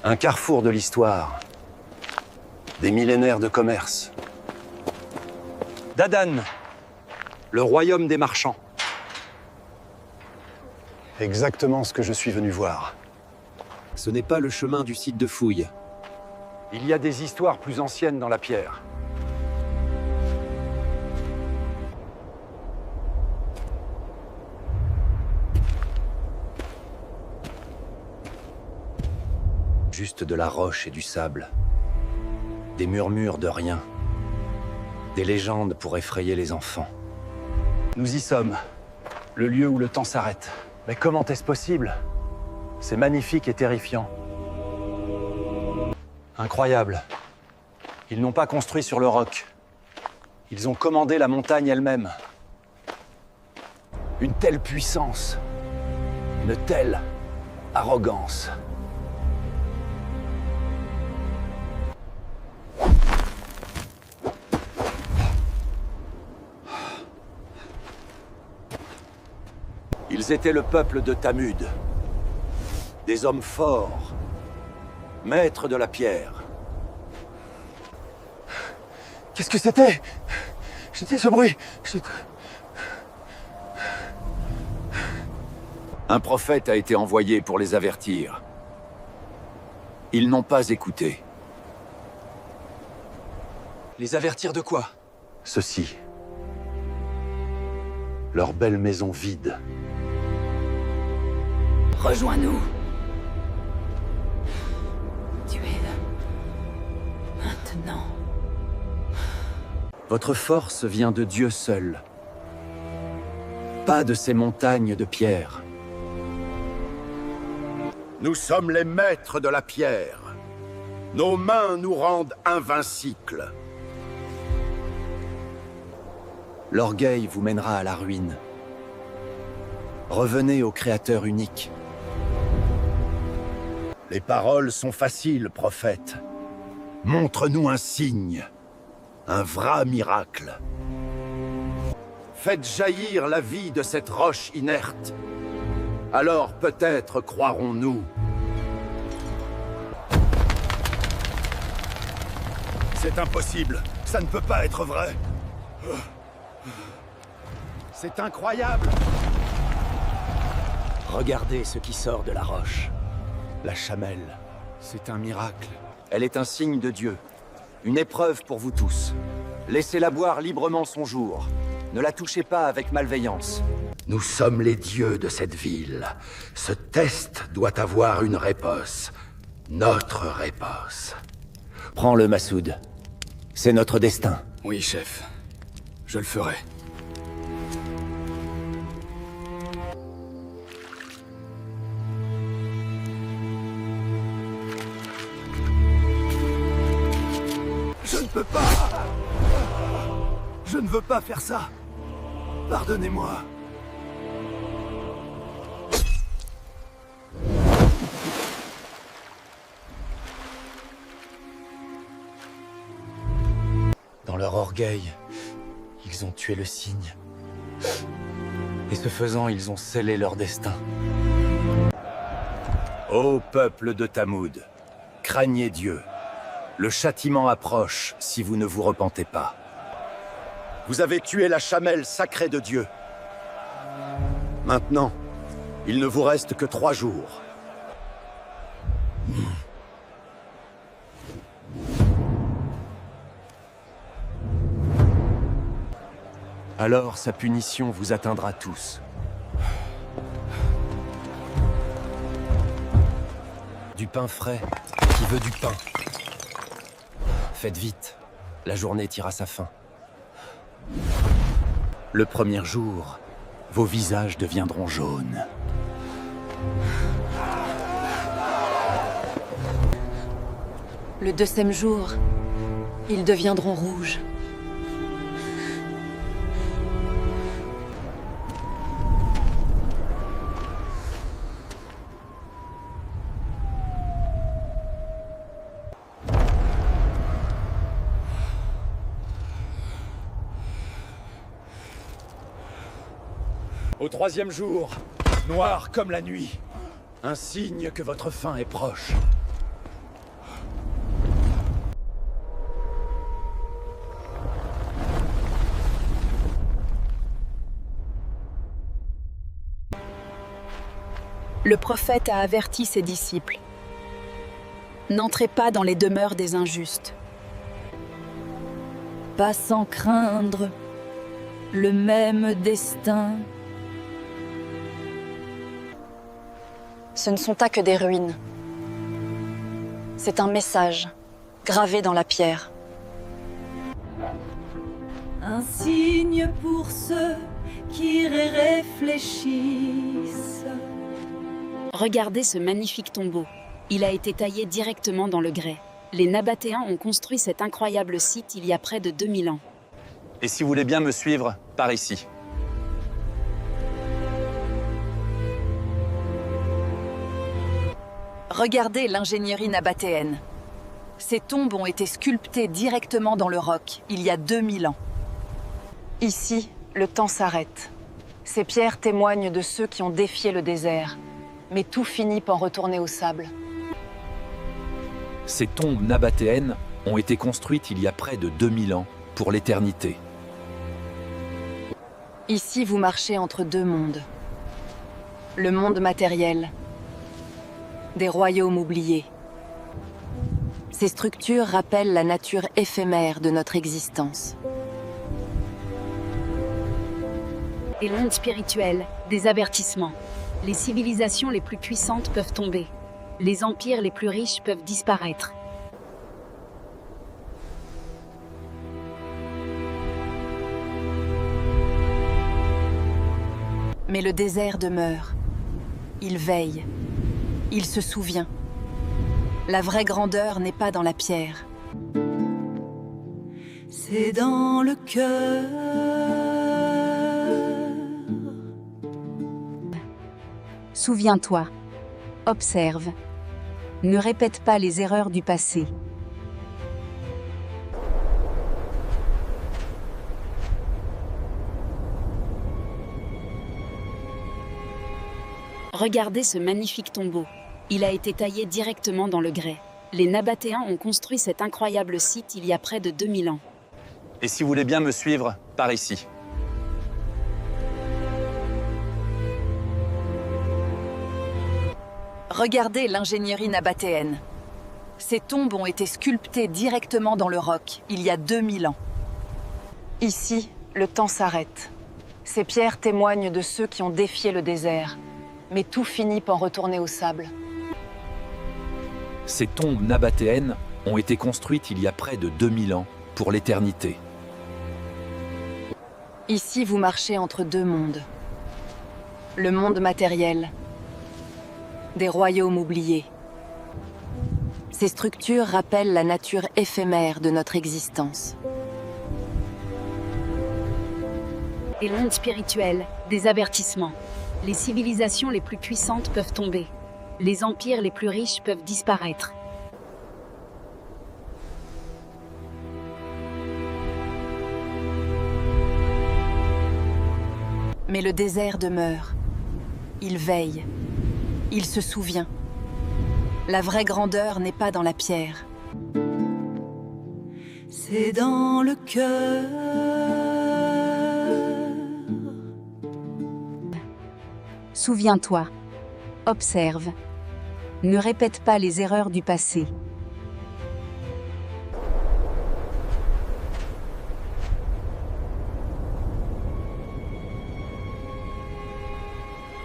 Un carrefour de l'histoire. Des millénaires de commerce. Dadan, le royaume des marchands. Exactement ce que je suis venu voir. Ce n'est pas le chemin du site de fouille. Il y a des histoires plus anciennes dans la pierre. Juste de la roche et du sable. Des murmures de rien. Des légendes pour effrayer les enfants. Nous y sommes. Le lieu où le temps s'arrête. Mais comment est-ce possible? C'est magnifique et terrifiant. Incroyable. Ils n'ont pas construit sur le roc. Ils ont commandé la montagne elle-même. Une telle puissance. Une telle arrogance. Ils étaient le peuple de Tamud. Des hommes forts, maîtres de la pierre. Qu'est-ce que c'était? C'était ce bruit. Un prophète a été envoyé pour les avertir. Ils n'ont pas écouté. Les avertir de quoi? Ceci. Leur belle maison vide. Rejoins-nous. Tu es là. Maintenant. Votre force vient de Dieu seul. Pas de ces montagnes de pierre. Nous sommes les maîtres de la pierre. Nos mains nous rendent invincibles. L'orgueil vous mènera à la ruine. Revenez au Créateur unique. Les paroles sont faciles, prophète. Montre-nous un signe, un vrai miracle. Faites jaillir la vie de cette roche inerte. Alors peut-être croirons-nous. C'est impossible, ça ne peut pas être vrai. C'est incroyable. Regardez ce qui sort de la roche. La chamelle. C'est un miracle. Elle est un signe de Dieu. Une épreuve pour vous tous. Laissez-la boire librement son jour. Ne la touchez pas avec malveillance. Nous sommes les dieux de cette ville. Ce test doit avoir une réponse. Notre réponse. Prends-le, Massoud. C'est notre destin. Oui, chef. Je le ferai. Je ne peux pas. Je ne veux pas faire ça. Pardonnez-moi. Dans leur orgueil, ils ont tué le cygne. Et ce faisant, ils ont scellé leur destin. Ô peuple de Tamud, craignez Dieu. Le châtiment approche si vous ne vous repentez pas. Vous avez tué la chamelle sacrée de Dieu. Maintenant, il ne vous reste que 3 jours. Alors sa punition vous atteindra tous. Du pain frais, qui veut du pain. Faites vite, la journée tire à sa fin. Le premier jour, vos visages deviendront jaunes. Le 2e jour, ils deviendront rouges. Au 3e jour, noir comme la nuit, un signe que votre fin est proche. Le prophète a averti ses disciples. N'entrez pas dans les demeures des injustes. Pas sans craindre le même destin. Ce ne sont pas que des ruines. C'est un message, gravé dans la pierre. Un signe pour ceux qui réfléchissent. Regardez ce magnifique tombeau. Il a été taillé directement dans le grès. Les Nabatéens ont construit cet incroyable site il y a près de 2000 ans. Et si vous voulez bien me suivre, par ici. Regardez l'ingénierie nabatéenne. Ces tombes ont été sculptées directement dans le roc, il y a 2000 ans. Ici, le temps s'arrête. Ces pierres témoignent de ceux qui ont défié le désert, mais tout finit par retourner au sable. Ces tombes nabatéennes ont été construites il y a près de 2000 ans, pour l'éternité. Ici, vous marchez entre deux mondes. Le monde matériel, des royaumes oubliés. Ces structures rappellent la nature éphémère de notre existence. Et le monde spirituel, des avertissements. Les civilisations les plus puissantes peuvent tomber. Les empires les plus riches peuvent disparaître. Mais le désert demeure. Il veille. Il se souvient. La vraie grandeur n'est pas dans la pierre. C'est dans le cœur. Souviens-toi. Observe. Ne répète pas les erreurs du passé. Regardez ce magnifique tombeau. Il a été taillé directement dans le grès. Les Nabatéens ont construit cet incroyable site il y a près de 2000 ans. Et si vous voulez bien me suivre, par ici. Regardez l'ingénierie nabatéenne. Ces tombes ont été sculptées directement dans le roc, il y a 2000 ans. Ici, le temps s'arrête. Ces pierres témoignent de ceux qui ont défié le désert, mais tout finit par retourner au sable. Ces tombes nabatéennes ont été construites il y a près de 2000 ans, pour l'éternité. Ici, vous marchez entre deux mondes. Le monde matériel, des royaumes oubliés. Ces structures rappellent la nature éphémère de notre existence. Et le monde spirituel, des avertissements. Les civilisations les plus puissantes peuvent tomber. Les empires les plus riches peuvent disparaître. Mais le désert demeure. Il veille. Il se souvient. La vraie grandeur n'est pas dans la pierre. C'est dans le cœur. Souviens-toi. Observe. Ne répète pas les erreurs du passé.